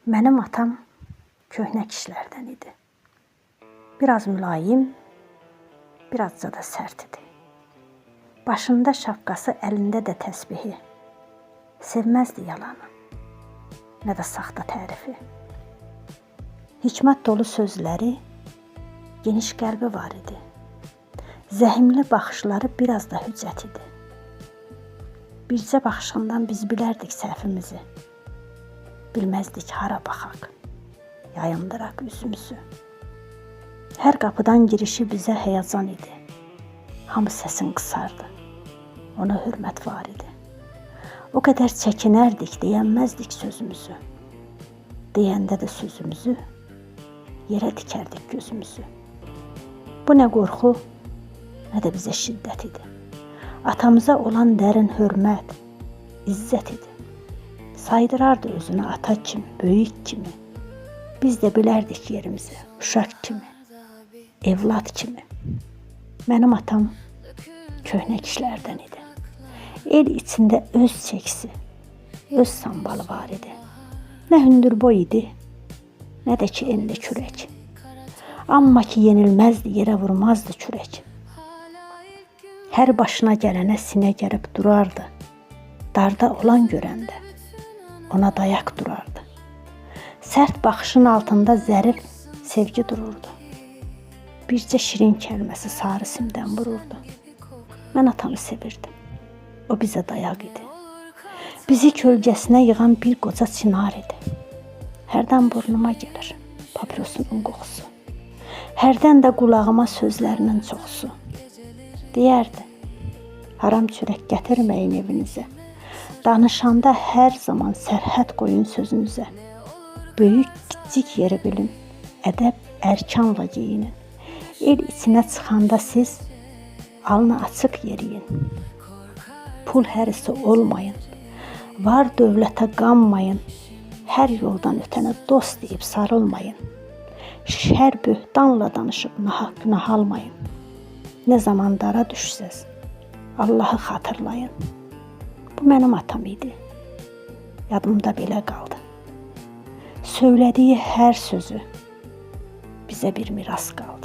Mənim atam köhnə kişilərdən idi. Biraz mülayim, birazca da sərt idi. Başında şapkası, əlində də təsbihi. Sevməzdi yalanı, nə də saxta tərifi. Hikmət dolu sözləri, geniş qəlbi var idi. Zəhimli baxışları biraz da hüccət idi. Bircə baxışından biz bilərdik səhvimizi. Bilməzdik hara baxaq, yayındıraq üzümüzü. Hər qapıdan girişi bizə həyəcan idi. Hamı səsin qısardı, ona hörmət var idi. O qədər çəkinərdik, deyənməzdik sözümüzü. Deyəndə də sözümüzü, yerə dikərdik gözümüzü. Bu nə qorxu, nə də bizə şiddət idi. Atamıza olan dərin hörmət, izzət idi. Saydırardı özünü ata kimi, böyük kimi. Biz də bilərdik yerimizi, uşaq kimi, evlad kimi. Mənim atam köhnə kişilərdən idi. El içində öz çəkisi, öz sambalı var idi. Nə hündürboy idi, nə də ki enli kürək. Amma ki yenilməzdi, yerə vurmazdı kürək. Hər başına gələnə sinə gəlib durardı. Darda olan görəndə ona dayaq durardı. Sərt baxışın altında zərif sevgi dururdu. Bircə şirin kəlməsi sarı simdən vururdu. Mən atamı sevirdim. O bizə dayaq idi. Bizi kölgəsinə yığan bir qoca çınar idi. Hərdən burnuma gəlir papirosunun qoxusu. Hərdən də qulağıma sözlərinin çoxusu. Deyərdi, haram çörək gətirməyin evinizə. Danışanda hər zaman sərhəd qoyun sözünüzə. Böyük, kiçik yeri bilin, ədəb ərkanla geyinin. El içinə çıxanda siz alnı açıq yeriyin. Pul hərisi olmayın, var dövlətə qanmayın. Hər yoldan ötənə dost deyib sarılmayın. Şər böhtanla danışıb nahaq günah almayın. Nə zaman dara düşsəz, Allahı xatırlayın. Bu mənim atam idi. Yadımda belə qaldı. Söylədiyi hər sözü bizə bir miras qaldı.